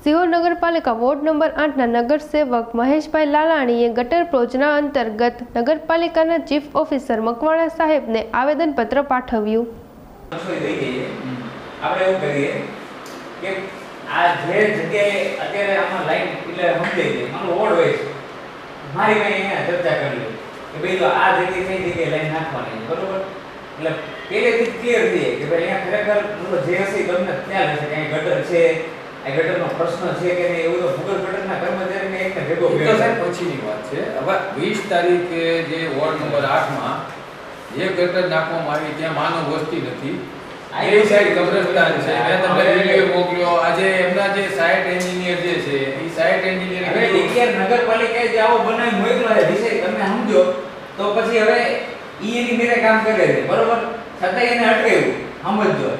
સિહોર નગરપાલિકા ward number 8ના નગરસેવક મહેશભાઈ લાલાણીએ ગટર યોજના અંતર્ગત નગરપાલિકાના ચીફ ઓફિસર મકવાણા સાહેબને આવેદનપત્ર પાઠવ્યું. આપણે એવું કરીએ કે આ જે જગ્યાએ અત્યારે આમાં લાઈન એટલે સમજાઈ જાય મારો વોર્ડ હોય છે મારી કઈ અહીંયા ચર્ચા કરી લો કે ભાઈ તો આ જગ્યાએ કઈ જગ્યાએ લાઈન નાખવાની છે બરોબર એટલે પહેલેથી ક્લિયર થઈ જાય કે ભાઈ અહીંયા ખરેખર જે હશે તમને ખ્યાલ હશે કે અહીં ગટર છે આ ગટરનો પ્રશ્ન છે કે નહીં એવું તો ભૂગર્ભ ગટરના કર્મચારીને એકને ભેગો તો સાહેબ પછીની વાત છે. હવે 20 તારીખે જે વોર્ડ નંબર 8માં જે ગટર નાખવામાં આવી ત્યાં માનવ વસ્તી નથી. એ સાઈડ કબ્રસ્તાન છે. મેં તમને વિડિયો મોકલ્યો. આજે એમના જે સાઇટ એન્જિનિયર જે છે એ સાઇટ એન્જિનિયર હવે ડીકેર નગરપાલિકાએ જે આવો બનાવી મોકલ્યો છે વિષય તમે સમજો તો પછી હવે એની મેરે કામ કરે છે બરોબર છતાં એને અટકાવ્યું સમજો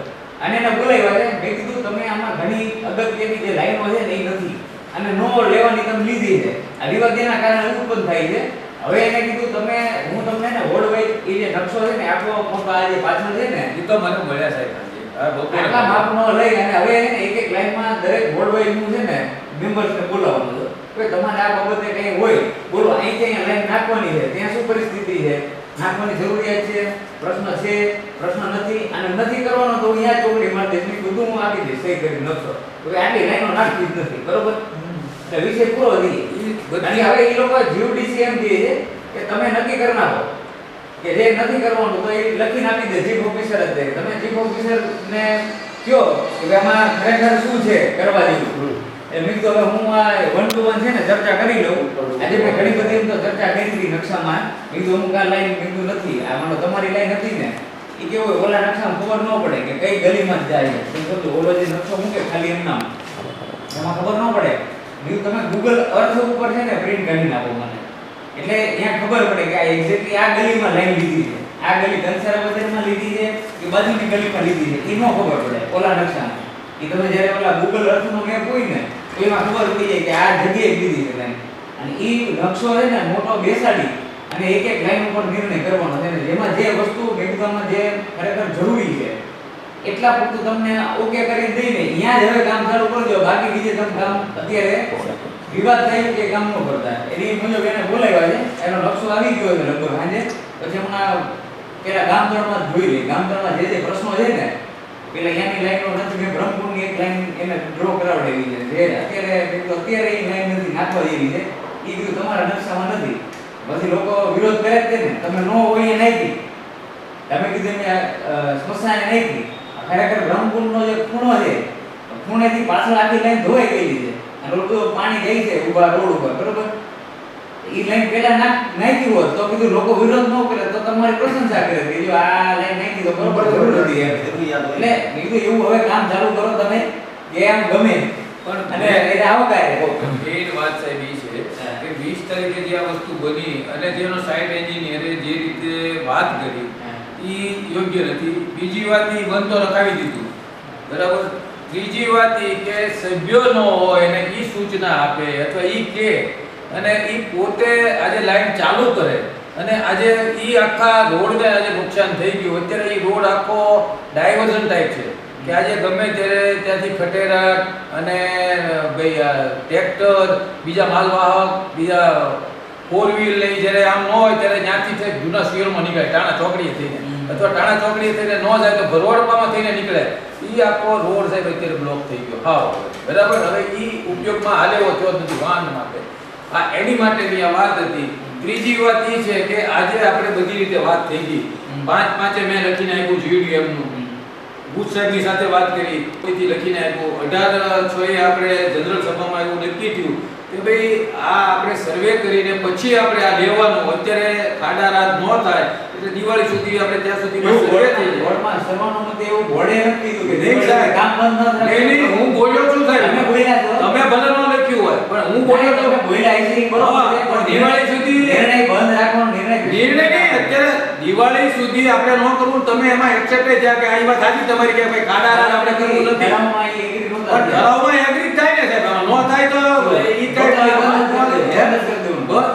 અને એને બોલાવ્યા છે મેં કીધું તમે આમાં ઘણી અગત્યની જે લાઈનો છે ને એ નથી અને નો લેવાની તમે લીધી છે આ વિવાદના કારણે ઉત્પન્ન થાય છે. હવે એને કીધું તમે હું તમને ને વોર્ડ વાઇઝ એ જે નકશો છે ને આખો મોટો આ જે પાછળ છે ને એ તો મને મળ્યા સાહેબ હા બપોરે આટલા માપનો લઈ અને હવે એક એક લાઈનમાં દરેક વોર્ડ વાઇઝ નું છે ને મેમ્બર્સને બોલાવવાનું છે કે તમારે આ બાબતે કંઈ હોય બોલો અહીં ક્યાં લાઈન નાખવાની છે ત્યાં શું પરિસ્થિતિ છે નાખવાની જરૂરિયાત છે પ્રશ્ન નથી અને નથી કરવાનો તો હું અહીંયા ચોકડી મારી દઈશ ને બધું હું આપી દઈશ સહી કરી નકશો તો આટલી લાઈનો નાખવી જ નથી બરોબર એટલે વિષય પૂરો થઈ અને હવે એ લોકો જીયુડીસી એમ કહે છે કે તમે નક્કી કરી નાખો કે જે નથી કરવાનું તો એ લખીને આપી દે ચીફ ઓફિસર જ દે તમે ચીફ ઓફિસર ને કયો કે આમાં ખરેખર શું છે કરવા જેવું એ મેં તો હવે હું આ 1 to 1 છે ને ચર્ચા કરી લઉં આજે મેં ઘણી બધી તો ચર્ચા કરી હતી નકશામાં મેં તો અમુક આ લાઈન મેં નથી આ માનો તમારી લાઈન હતી ને એ કેવું હોય ઓલા નકશામાં ખબર ન પડે કે કઈ ગલીમાં જાય છે તો ઓલો જે નકશો મૂકે ખાલી એમ નામ એમાં ખબર ન પડે મેં તમે ગૂગલ અર્થ ઉપર છે ને પ્રિન્ટ કાઢીને આપો મને એટલે અહીંયા ખબર પડે કે આ એક્ઝેક્ટલી આ ગલીમાં લાઈન લીધી છે આ ગલી કંસારા બજારમાં લીધી છે કે બાજુની ગલીમાં લીધી છે એ ન ખબર પડે ઓલા નકશામાં એ તમે જ્યારે ઓલા ગૂગલ અર્થનો મેપ હોય ને તો એમાં ખબર પડી જાય કે આ જગ્યાએ લીધી છે લાઈન અને એ નકશો છે ને મોટો બેસાડી અને એક એક લાઈન ઉપર નિર્ણય કરવાનો છે ને જેમાં જે વસ્તુ મેઘદમાં જે ખરેખર જરૂરી છે એટલા પૂરતું તમને ઓકે કરી દઈને અહીંયા જ હવે કામ ચાલુ કરજો બાકી બીજે તમે કામ અત્યારે વિવાદ થયું કે કામ ન કરતા એની મુજબ એને બોલાવ્યા છે એનો નકશો આવી ગયો છે લગભગ સાંજે પછી હમણાં પેલા ગામતળમાં જોઈ લઈ ગામતળમાં જે પ્રશ્નો છે ને પેલા અહીંયાની લાઈનો નથી મેં બ્રહ્મપુરની એક લાઈન એને ડ્રો કરાવડાવી છે જે અત્યારે એ લાઈન નથી નાખવા જેવી છે એ કીધું તમારા નકશામાં નથી પછી લોકો વિરોધ કરે જ ને તમે નો હોય એ નાખી તમે કીધું મેં સ્મશાને નાખી ખરેખર બ્રહ્મપુરનો જે ખૂણો છે ખૂણેથી પાછળ આખી લાઈન ધોવાઈ ગયેલી છે અને બધું પાણી જાય છે ઊભા રોડ ઉપર બરોબર એ લાઈન પેલા નાખી હોત તો કીધું લોકો વિરોધ ન કરે તો તમારી પ્રશંસા કરે કે જો આ લાઈન નાખી તો બરોબર જરૂર હતી એટલે કીધું એવું હવે કામ ચાલુ કરો તમે કે આમ ગમે પણ અને એને આવકારે મેઈન વાત સાહેબ એ છે કે 20 તારીખે જે આ વસ્તુ બની અને જેનો સાઇટ એન્જિનિયરે જે રીતે વાત કરી એ યોગ્ય નથી. બીજી વાત એ બંધ તો રખાવી દીધું બરાબર. ત્રીજી વાત એ કે સભ્યો ન હોય અને એ સૂચના આપે અથવા એ કે અને એ પોતે આજે લાઈન ચાલુ કરે અને આજે એ આખા રોડને આજે નુકસાન થઈ ગયું. અત્યારે એ રોડ આખો ડાયવર્ઝન ટાઈપ છે કે આજે ગમે ત્યારે ત્યાંથી ખટેરા અને ટ્રેક્ટર બીજા માલવાહક બીજા 4 વ્હીલ લઈ જ્યારે આમ ન હોય ત્યારે ત્યાંથી છે જૂના શહેરમાં નીકળે ટાણા ચોકડીએ થઈને અથવા ટાણા ચોકડીએ થઈને ન જાય તો ભરવાડપામાં થઈને નીકળે. એ આખો રોડ સાહેબ અત્યારે બ્લોક થઈ ગયો હા બરાબર. હવે એ ઉપયોગમાં હાલેવો થયો જ નથી વાહન માટે. આ એની માટેની આ વાત હતી. ત્રીજી વાત એ છે કે આજે આપણે બધી રીતે વાત થઈ ગઈ 5 મેં લખીને આપ્યું જીડીએમનું ભૂત સાહેબની સાથે વાત કરી કોઈથી લખીને આપ્યું 18/6 આપણે જનરલ સભામાં એવું નક્કી થયું કે ભાઈ આ આપણે સર્વે કરીને પછી આપણે આ લેવાનું અત્યારે ખાડા રાત ન થાય એટલે દિવાળી સુધી આપણે ત્યાં સુધીમાં સર્વે થઈ જાય. બોર્ડમાં સર્વાનુમતે એવું બોર્ડે નથી કીધું કે નહીં સાહેબ કામ બંધ ન થાય. નહીં હું બોલ્યો છું સાહેબ તમે બોલ્યા છો તમે ભલે ન લખ્યું હોય પણ હું બોલ્યો તો બોલ્યા છે બરોબર છે પણ દિવાળી સુધી નિર્ણય બંધ રાખવાનો નિર્ણય નહીં અત્યારે દિવાળી સુધી આપણે ન કરવું તમે એમાં એક્સેપ્ટ થયા કે આ વાત સાચી તમારી કે ભાઈ ખાડા રાત આપણે કરવું નથી ઠરાવમાં એ એગ્રી નહોતા પણ ઠરાવમાં એગ્રી થાય ને સાહેબ ન થાય તો ઈ થાય અત્યારે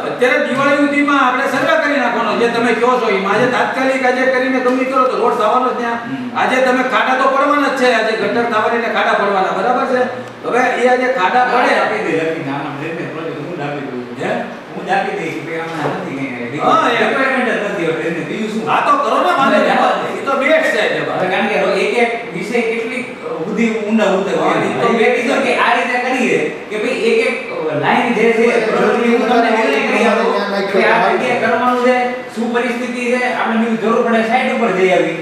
અત્યારે દિવાળી સુધીમાં આપણે સર્વે કરી નાખવાનો જે તમે કહો છો એમ આજે તાત્કાલિક આજે કરીને ગમે કરો તો રોડ થવાનો જ ત્યાં. આજે તમે ખાડા તો પડવાના જ છે, આજે ગટર થવાની ને ખાડા પડવાના, બરાબર છે. હવે એ આજે ખાડા પડે આપી દે લખીને આમાં ડ્રેનેજ પ્રોજેક્ટ હું જ આપી દઉં છું. હું જ આપી દઈશ કે આમાં નથી કઈ હા, એ રિક્વાયરમેન્ટ જ નથી હવે ડ્રેનેજ બીજું શું. આ તો કરો ને વાંધો નહીં. એ તો બેસ્ટ છે હવે જવાબ. કારણ કે એક એક વિષય કેટલી સુધી ઊંડા ઉતરે હા, હોય. એ તો તો મેં કીધું કે આ રીતે કરીએ કે ભાઈ એક એક લાઈન જે છે જરૂરી હું તમને નિર્ણય કરી આપું કે આ જગ્યાએ કરવાનું છે, શું પરિસ્થિતિ છે, આપણે બીજું જરૂર પડે સાઈડ ઉપર જઈ આવી.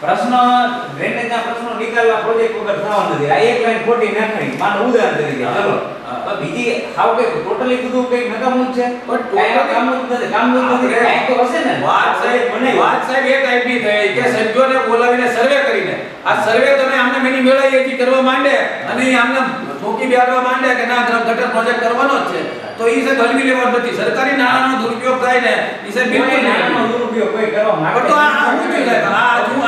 પ્રશ્ન ડ્રેનેજના પ્રશ્નો નિકાલવા પ્રોજેક્ટ વગર થવા નથી. આ એક લાઈન ખોટી નાખણી માનો ઉદાહરણ તરીકે ચલો તો બીજી હાવ કે ટોટલી બધું કઈ નકામું જ છે પણ કાંઈ કામનું જ નથી, કામનું જ નથી. કાંઈક તો હશે ને વાત સાહેબ એ ટાઈપની થઈ કે સભ્યોને બોલાવીને સર્વે કરીને આ સર્વે તમે આમને મેની મેળાઈ એથી કરવા માંડે અને ઈ આમને ઠોકી બેહાડવા માંડે કે ના ગટર પ્રોજેક્ટ કરવાનો જ છે, તો ઈ છે હલવી લેવાનું નથી. સરકારી નાણાંનો દુરુપયોગ થાય ને ઈ છે બિલકુલ નાણાંનો નહીં. દુરુપયોગ કોઈ કરવા માંગે પણ તો આ હું થયું સાહેબ,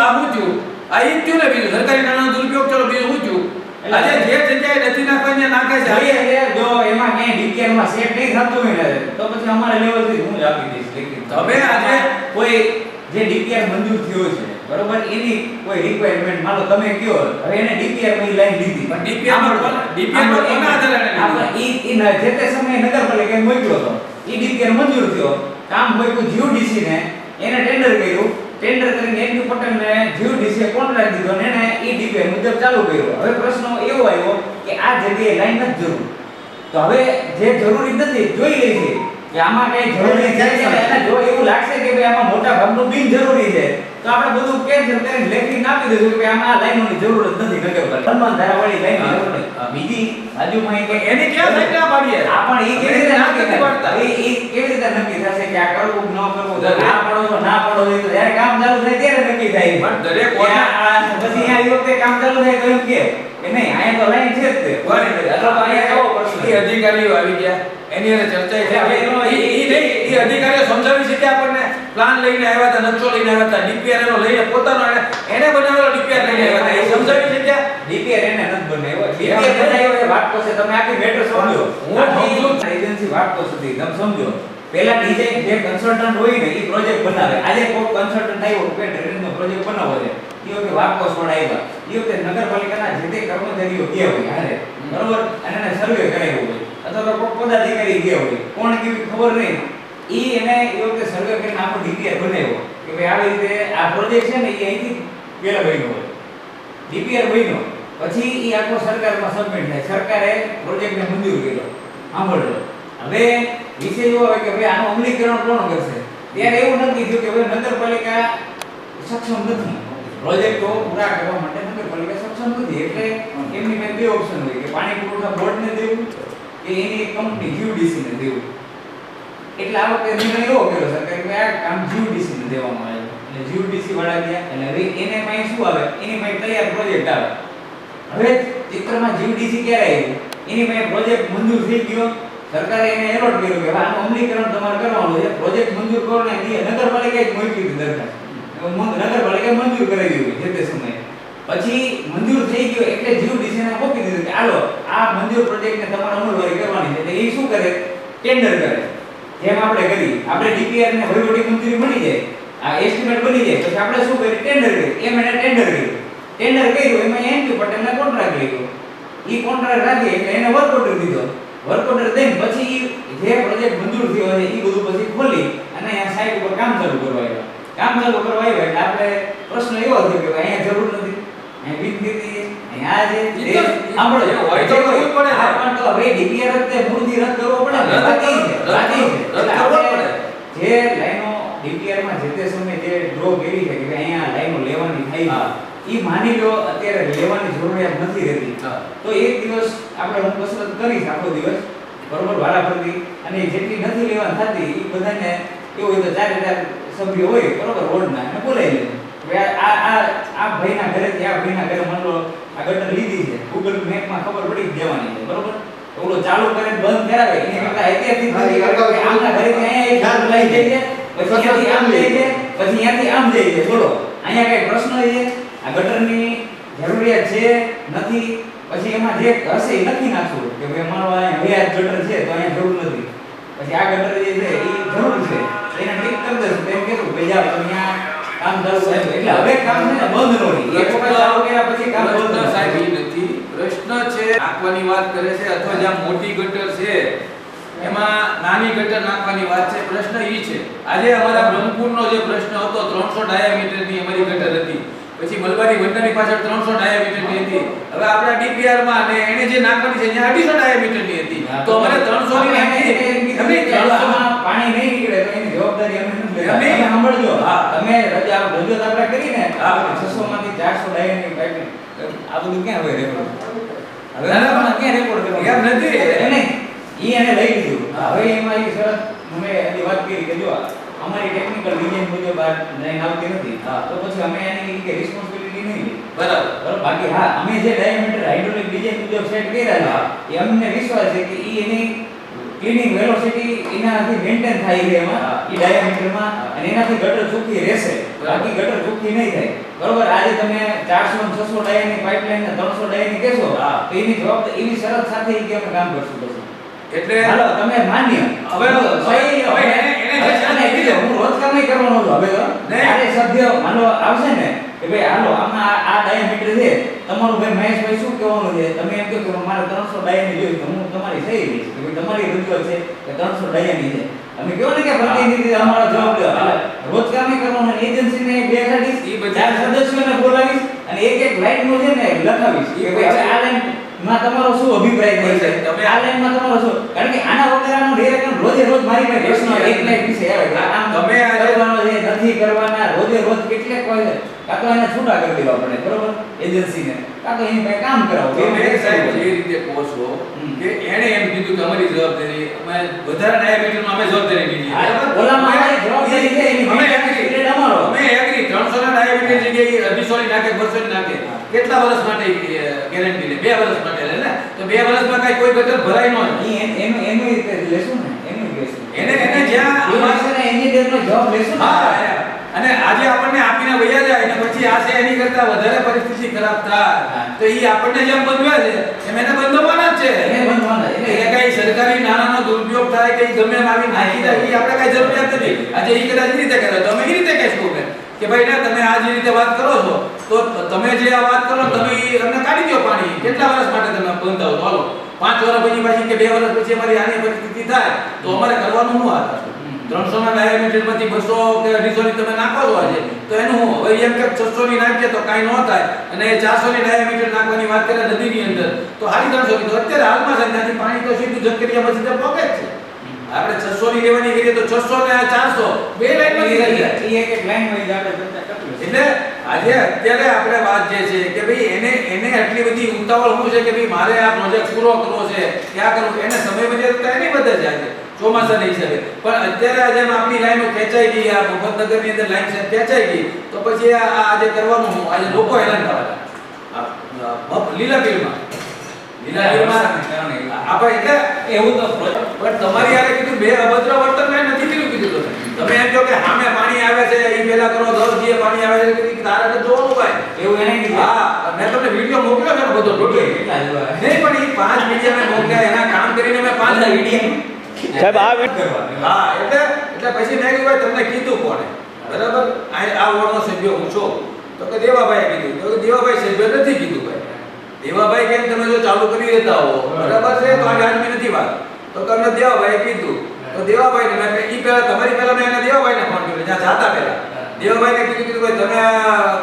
આ હું થયું, આ ઈ જ થયું ને. બીજું સરકારી નાણાંનો દુરુપયોગ, ચલો બીજું હું થયું. આજે જે જગ્યાએ નથી નાખવાની નાખે છે. જોઈએ છે જો એમાં ક્યાંય ડીપીઆર માં સેટ નહીં થતું હોય ને તો પછી અમારા લેવલ થી હું જ આપી દઈશ લેખિત. તમે આજે કોઈ જે ડીપીઆર મંજૂર થયો છે બરોબર એની કોઈ રિક્વાયરમેન્ટ માનો તમે કયો હવે એને ડીપીઆર માં લાઈન લીધી પણ DPR માં કોના આધારે લીધી? આપણે ઈ જે તે સમયે નગરપાલિકાએ મોકલ્યો હતો ઈ ડીપીઆર મંજૂર થયો, કામ મોકલ્યું જીયુડીસી ને, એને ટેન્ડર કર્યું, ટેન્ડર કરીને એનયુ પટેલને જીયુડીસીએ કોન્ટ્રાક્ટ દીધો અને એને ઈ ડીપીઆર મુજબ ચાલુ કર્યો. હવે પ્રશ્ન એવો આવ્યો કે આ જગ્યાએ લાઈન નથી જરૂર, તો હવે જે જરૂરી નથી જોઈ લઈ છે કે આમાં કઈ જરૂરી છે અને જો એવું લાગશે કે ભાઈ આમાં મોટા ભાગનું બિનજરૂરી છે તો આપણે બધું કેન્સલ કરીને લેખિત આપી દઈશું કે ભાઈ આમાં આ લાઈનોની જરૂર જ નથી નગરપાલિકા સન્માન ધારાવાળી લાઈનની જરૂર નથી. બીજી બાજુમાં એક એની ક્યાં સંખ્યા પાડીએ? આ પણ ઈ કેવી રીતે નક્કી નથી પાડતા. થાય? ઈ કેવી રીતે નક્કી થશે કે આ કરવું કે ન કરવું? જો ના પાડો તો ના પાડો તો જ્યારે કામ ચાલુ થાય ત્યારે નક્કી થાય. પણ દરેક કે પછી અહીંયા એ વખતે કામ ચાલુ થાય તો એમ કે નહીં અહીંયા તો લાઈન છે જ તે. અથવા તો અહીંયા કેવો પ્રશ્ન એ અધિકારીઓ આવી ગયા, એની હારે ચર્ચા થઈ. એ અધિકારીઓ સમજાવી શકે આપણને. પ્લાન લઈને આવ્યા હતા, નકશો લઈને આવ્યા હતા, ડીપીઆર એનો લઈને પોતાનો એને બનાવેલો ડીપીઆર લઈને આવ્યા હતા. એ સમજાવી શક્યા? ડીપીઆર એને નથી બનાવ્યો. ડીપીઆર બનાવ્યો એ વાત છે. તમે આખી મેટર સમજો. હું સમજુ. એજન્સી વાત સુધી તમે સમજો. પહેલા ડિઝાઇન જે કન્સલ્ટન્ટ હોય ને એ પ્રોજેક્ટ બનાવે. આજે કોઈ કન્સલ્ટન્ટ આવ્યો કે ડ્રેનેજનો પ્રોજેક્ટ બનાવવો છે એ વખતે વાપકો સોડ આવ્યા, એ વખતે નગરપાલિકાના જે તે કર્મચારીઓ ગયા હોય હારે બરોબર અને એને સર્વે કરાવ્યો હોય અથવા તો કોઈ પદાધિકારી ગયા હોય કોણ કેવી ખબર નહીં ઈ એને એ વખતે સર્વે કરીને આખો ડીપીઆર બનાવ્યો કે ભાઈ આવી રીતે આ પ્રોજેક્ટ છે ને એ અહીંથી પેલા બન્યો હોય ડીપીઆર બન્યો પછી એ આખો સરકારમાં સબમિટ થાય, સરકારે પ્રોજેક્ટને મંજૂર કર્યો. સાંભળજો હવે વિષય એવો હોય કે ભાઈ આનું અમલીકરણ કોણ કરશે? ત્યારે એવું નક્કી થયું કે ભાઈ નગરપાલિકા સક્ષમ નથી, પ્રોજેક્ટો પૂરા કરવા માટે નગરપાલિકા સક્ષમ નથી. એટલે એમની પાસે બે ઓપ્શન હોય કે પાણી પુરવઠા બોર્ડને દેવું કે એની કંપની જીયુડીસીને દેવું. એટલે આ વખતે નિર્ણય એવો કર્યો સરકારે કે આ કામ જીયુડીસીને દેવામાં આવે. એટલે જીયુડીસી વાળા ગયા એટલે હવે એને પાસે શું આવે? એની પાસે તૈયાર પ્રોજેક્ટ આવે. હવે ચિત્રમાં જીયુડીસી ક્યારે આવ્યું? એની પાસે પ્રોજેક્ટ મંજૂર થઈ ગયો, સરકારે એને એલોટ કર્યું કે આનું અમલીકરણ તમારે કરવાનું છે, પ્રોજેક્ટ મંજૂર કરો ને નગરપાલિકાએ જ મોકલી દીધી દરખાસ્ત. નગરપાલિકાએ મંજૂર કરાવી હોય જે તે સમયે. પછી મંજૂર થઈ ગયો એટલે જીયુડીસીને મોકલી દીધું કે હાલો આ મંજૂર પ્રોજેક્ટને તમારે અમલવારી કરવાની છે. એટલે એ શું કરે? ટેન્ડર કરે. જેમ આપણે કરી આપણે ડીપીઆર ને વહીવટી મંજૂરી મળી જાય, આ એસ્ટિમેટ બની જાય પછી આપણે શું કરીએ? ટેન્ડર કરીએ. એમ એને ટેન્ડર કર્યું. ટેન્ડર કર્યું એમાં એનયુ પટેલને કોન્ટ્રાક્ટ લીધો. ઈ કોન્ટ્રાક્ટ રાખી એટલે એને વર્ક ઓર્ડર દીધો. વર્ક ઓર્ડર દઈને પછી જે પ્રોજેક્ટ મંજૂર થયો છે એ બધું પછી ખોલી અને અહીંયા સાઇટ ઉપર કામ ચાલુ કરવા આવ્યા. કામ ચાલુ કરવા આવ્યા એટલે આપણે પ્રશ્ન એવો થયો કે અહીંયા જરૂર નથી, અહીંયા બિનજરૂરી અહીંયા આ જે આપણો જે હોય તો કરવું પડે. આ પણ તો હવે ડીપીઆર તે મૂળથી રદ કરવો પડે ને બાકી છે એટલે આપણે જે લાઈનો ડીપીઆર માં જે તે સમયે જે ડ્રો કરી છે કે અહીંયા લાઈનો લેવાની થાય ઈ માની લો અત્યારે લેવાની જરૂરિયાત નથી રહેતી તો એક દિવસ આપણે હું કસરત કરીશ આખો દિવસ બરોબર વારાફરતી અને જેટલી નથી લેવાની થતી એ બધાને એવું હોય તો 4 સભ્યો હોય બરોબર રોડના અને બોલાવી લે હવે આ ભાઈના ઘરેથી આ ભાઈના ઘરે માનો આ ગટર લીધી છે ગૂગલ મેપમાં ખબર પડી જવાની છે બરોબર ઓલો ચાલુ કરીને બંધ કરાવે એની કરતા અત્યારથી આમના ઘરેથી અહીંયા એક લઈ જાય છે પછી આમ લઈ જાય પછી અહીંયાથી આમ જઈ જાય બોલો અહીંયા કઈ પ્રશ્ન છે? આ ગટરની જરૂરિયાત છે નથી પછી એમાં જે હશે એ લખી નાખશું કે ભાઈ અમારો અહીંયા હવે આ ગટર છે તો અહીંયા જરૂર નથી, પછી આ ગટર જે છે એ જરૂર છે એને ઠીક કરી દઉં એમ કીધું ભાઈ જાવ તમે ત્યાં કામ ચાલુ છે એટલે હવે કામ છે ને બંધ નો રહી એક વખત ચાલુ કર્યા પછી કામ બંધ પ્રશ્ન ન સાહેબ થાય. ઈ નથી. પ્રશ્ન છે નાખવાની વાત કરે છે અથવા જ્યાં મોટી ગટર છે એમાં નાની ગટર નાખવાની વાત છે. પ્રશ્ન ઈ છે આજે અમારા બ્રહ્મપુરનો જે પ્રશ્ન હતો 300 ડાયામીટરની અમારી ગટર હતી, પછી મલબારી વંડાની પાછળ 300 ડાયામીટરની હતી. હવે આપણા DPR માં અને એને જે નાખવાની છે ત્યાં 250 ડાયામીટરની હતી. તો અમારે 300 ની નાખી અમે 300 પાણી નહીં નીકળે તો એની જવાબદારી અમે નથી લેતા. એમ નહીં. તમે સાંભળજો હા. તમે રજૂઆત આપણે કરીને હા. 600 માંથી 400 ડાયની પાઇપલાઇન આ બધું ક્યાં હવે રેકોર્ડ હવે ના, ના, આમાં ક્યાં રેકોર્ડ કરવાનું? એમ નથી. એને ઈ એને લઈ લીધું. હા. હવે એમાં ઈ શરત અમે હજી વાત કરી કે જો અમારી ટેકનિકલ ડિઝાઇન મુજબ આ લાઈન આવતી નથી હા. તો પછી અમે એની કે રિસ્પોન્સિબિલિટી નહીં લઈએ. બરાબર. બરાબર. બાકી હા અમે જે ડાયામીટર હાઇડ્રોલિક ડિઝાઇન મુજબ સેટ કર્યા હા. છે એ અમને વિશ્વાસ છે કે ઈ એની ક્લીનિંગ વેલોસિટી એનાથી મેન્ટેન થાય છે એમાં હા. ઈ ડાયામીટરમાં અને એનાથી ગટર ચોખ્ખી રહેશે. બરાબર. બાકી ગટર ચોખ્ખી નહીં થાય. બરોબર. આજે તમે 400 અને 600 ડાયાની પાઇપલાઇન ને 300 ડાયાની કહેશો હા. તો એની જવાબદારી એની શરત સાથે ઈ કે અમે કામ કરશું પછી. એટલે હાલો તમે માન્ય હવે સહી હવે એને જે અને કીધું, હું રોજ કામ નહીં કરવાનો હતો હવે તો નહીં. આજે સભ્ય માનો આવશે ને કે ભાઈ હાલો આમાં આ ડાયામીટર છે તમારું ભાઈ મહેશભાઈ શું કહેવાનું છે તમે એમ કહો કે મારે 300 ડાયાની જોઈએ તો હું તમારી સહી લઈશ કે ભાઈ તમારી રજૂઆત છે કે 300 ડાયાની છે અમે કહો ને કે પ્રતિનિધિ અમારો જવાબ લો હા. રોજ કામ નહીં કરવાનો એજન્સીને બેસાડીશ ઈ બધી- 4 સદસ્યોને બોલાવીશ અને એક લાઈનનું છે ને લખાવીશ કે ભાઈ હવે આ લાઈન માં તમારો શું અભિપ્રાય થાય છે તમે- આ લાઈનમાં તમારો શું કારણ કે આના વગેરેનો ડિરેક્ટર રોજે રોજ મારી પાસે પ્રશ્ન એક લાઈન વિશે આવે કે આમ તમે આજે- કરવાનો છે નથી કરવાના રોજે રોજ કેટલેક હોય છે કાં તો એને છૂટા કરી દેવા પડે બરોબર એજન્સીને કાં તો એની પાસે કામ કરાવો તમે સાહેબ જે રીતે કહો છો હમ. કે એણે એમ કીધું કે અમારી જવાબદારી અમે વધારે ડાયામીટરમાં અમે જવાબદારી લીધી. હા, બરાબર? ઓલામાં અમારી જવાબદારી છે, એની અમે maintenance agree. period અમારો. અમે agree. 300 ના ડાયામીટર જગ્યાએ 250 ની નાખે 200 ની નાખે કેટલા વર્ષ માટે ગેરંટી લે? 2 વર્ષ માટે લે ને. તો 2 વર્ષમાં કાંઈ કોઈ ગટર ભરાય ન હોય. એનું રીતે લેશું ને એનું લેશું એને જ્યાં અમારે એન્જિનિયરનો જવાબ લેશું ને. હા, અને આજે આપણને આપીને વયા જાય અને પછી આ છે એની કરતા વધારે પરિસ્થિતિ ખરાબ થાય હા. તો ઈ આપણને જેમ બંધવા છે એમ એને બંધવાના જ છે. એને બંધવાના છે. એટલે કઈ સરકારી નાણાંનો દુરુપયોગ થાય કે ઈ ગમે એમ આવી નાખી જાય ઈ આપણે કઈ જરૂરિયાત નથી. આજે ઈ કદાચ ઈ રીતે કરે તો અમે ઈ રીતે કહેશું કે ભાઈ ના તમે આ જે રીતે વાત કરો છો તો તમે જે આ વાત કરો તમે ઈ અમને કાઢી દો પાણી. કેટલા વર્ષ માટે તમે બંધાવો? હાલો 5 વર્ષ પછી પાછી કે 2 વર્ષ પછી અમારી આની પરિસ્થિતિ થાય તો અમારે કરવાનું શું આ? 300 ના ડાયામીટર માંથી 200 કે 250 ની તમે નાખો છો આજે તો એનું હું હવે એમ કે 600 ની નાખીએ તો કાઈ ન થાય અને 400 ની ડાયામીટર નાખવાની વાત કરે નદીની અંદર તો હારી 300 ની તો અત્યારે હાલમાં છે ત્યાંથી પાણી તો સીધું જકરિયામાં સીધા પોકે જ છે. આપણે 600 ની લેવાની કરીએ તો 600 ને 400 બે લાઈનમાં થઈ જાય. ઈ એક લાઈનમાં જ આપણે ચર્ચા કરવી છે. એટલે આજે અત્યારે આપણે વાત જે છે કે ભાઈ એને આટલી બધી ઉતાવળ શું છે કે ભાઈ મારે આ પ્રોજેક્ટ પૂરો કરવો છે ક્યાં કરવું એને સમય મર્યાદા એની બધે છે આજે ચોમાસાના હિસાબે પણ અત્યારે જેમ આપણી લાઈનો ખેંચાઈ ગઈ આ મુફતનગરની અંદર લાઈન છે ખેંચાઈ ગઈ તો પછી આ આજે કરવાનું શું? આજે લોકો હેરાન થવાના લીલાપીરમાં આપણે એટલે એવું તો પણ તમારી યારે કીધું બે અભદ્ર વર્તન મેં નથી કીધું તમે એમ કહો કે સામે પાણી આવે છે ઈ પેલા કરો 10 જે પાણી આવે છે કે તારે તો જોવાનું ભાઈ એવું એને કીધું. હા મેં તમને વિડિયો મોકલ્યો છે ને બધો ટોટલ કેટલા જોવા? નહીં પણ ઈ 5 મીડિયા મેં મોકલ્યા એના કામ કરીને મેં 5 વિડિયો સાહેબ આ હા એટલે પછી મેં કીધું ભાઈ તમને કીધું કોણે બરાબર આ વોર્ડનો સભ્ય હું છું તો કે દેવાભાઈ કીધું તો કે દેવાભાઈ સભ્ય નથી કીધું ભાઈ દેવાભાઈ કેમ તમે જો ચાલુ કરી દેતા હો બરાબર છે તો આ વ્યાજબી નથી વાત તો તમને દેવાભાઈ કીધું તો દેવાભાઈ ને મેં ઈ પહેલા તમારી પહેલા મેં એને દેવાભાઈને ફોન કર્યો જ્યાં જાતા પહેલા દેવાભાઈને કીધું ભાઈ તમે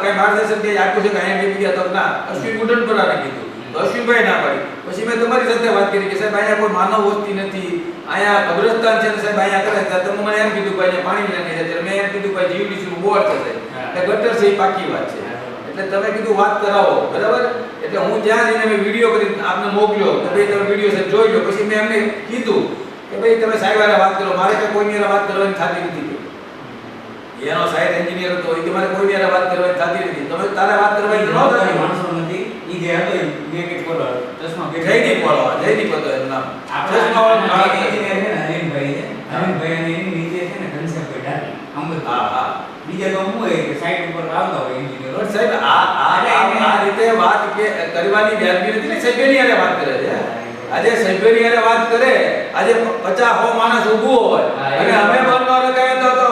કઈ માર્ગદર્શન કે આપ્યું છે કે અહીંયા બેસી ગયા તો ના અશ્વિન મુડનપરાને કીધું તો અશ્વિનભાઈ ના પાડી પછી મેં તમારી સાથે વાત કરી કે સાહેબ અહીંયા કોઈ માનવ વસ્તી નથી અહીંયા કબ્રસ્તાન છે ને સાહેબ અહીંયા કરે ત્યારે તમે મને એમ કીધું ભાઈ અહીંયા પાણી નથી છે ત્યારે મેં એમ કીધું ભાઈ જીવડીસી નું બોર્ડ છે સાહેબ એટલે ગટર છે એ પાકી વાત છે એટલે તમે કીધું વાત કરાવો બરાબર એટલે હું જ્યાં જઈને મેં વિડિયો કરી આપને મોકલ્યો કે ભાઈ તમે વિડિયો છે જોઈ લો પછી મેં એમને કીધું કે ભાઈ તમે સાહેબ હારે વાત કરો મારે કે કોઈની હારે વાત કરવાની થતી નથી એનો સાઈડ એન્જિનિયર હતો એ કે મારે કોઈની હારે વાત કરવાની થતી નથી તમે તારે વાત કરવાની ન જવાબદારી થતી માણસો નથી. ઈ જે હતો ઈ બે કે બોલો ચશ્મા પહેરી- જયદીપ વાળો જયદીપ હતો એનું નામ આપણા ચશ્મા વાળો આપણા engineer છે ને હરીનભાઈ છે. હરીનભાઈ અને એની નીચે છે ને ઘનશ્યામભાઈ ડાભી. અંબેદકર. હા હા બીજા તો શું હોય કે સાઈડ ઉપર આવતા હોય engineer. પણ સાહેબ આ રીતે વાત કે કરવાની વ્યાજબી નથી ને સભ્યની હારે વાત કરે છે આજે સભ્યની હારે વાત કરે આજે 50-100 માણસ ઊભું હોય હા, અને અમે બંધ ન લગાવીએ તો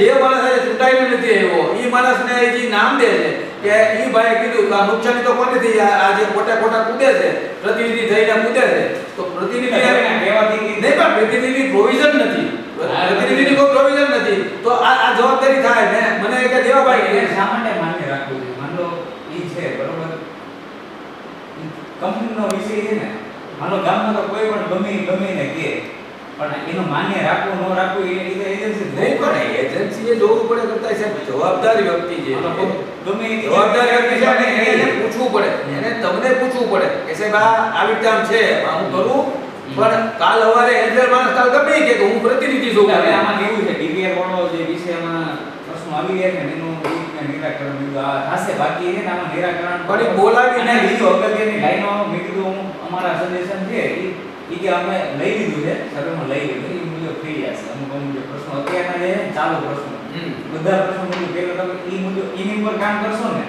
જે માણસ આજે ચૂંટાઈને નથી આવ્યો એ માણસને હજી નામ દે છે કે એ ભાઈ કીધું કે આ નુકસાની તો કોને થઈ આ જે ખોટા ખોટા કૂદે છે પ્રતિનિધિ થઈને કૂદે છે તો પ્રતિનિધિ કહેવાથી નહીં પણ પ્રતિનિધિ પ્રોવિઝન નથી પ્રતિનિધિની કોઈ પ્રોવિઝન નથી તો આ જવાબદારી થાય ને મને કે દેવાભાઈ એને શા માટે માન્ય રાખવું જોઈએ? માનો લો ઈ છે બરોબર, કંપનીનો વિષય છે ને, માનો ગામમાં તો કોઈ પણ ગમે ને કે પણ એનો માન્ય રાખવું ન રાખવું એ એજન્સી નહીં પણ એજન્સીએ જોવું પડે કરતા સાહેબ જવાબદારી વ્યક્તિ છે ગમે એ જવાબદારી વ્યક્તિ છે ને એને પૂછવું પડે એને તમને પૂછવું પડે કે સાહેબ આ આવી કામ છે હું કરું પણ કાલ સવારે એન્જર માણસ કાલ ગમે કે હું પ્રતિનિધિ છું હવે આમાં કેવું છે ડીપીઆર વાળો જે વિષયમાં પ્રશ્નો આવી ગયા છે ને એનું નિરાકરણ બીજું આ થશે, બાકી છે ને આમાં નિરાકરણ પણ એ બોલાવીને અને બીજું અગત્યની લાઈનો મેં કીધું હું અમારા સજેશન છે ઈ કે અમે લઈ લીધું છે સર્વેમાં લઈ લીધું એ મુજબ થઈ જશે. અમુક જે પ્રશ્નો અત્યારના જે ચાલુ પ્રશ્નો બધા પ્રશ્નો મુજબ પહેલા તમે ઈ મુજબ એની ઉપર કામ કરશો ને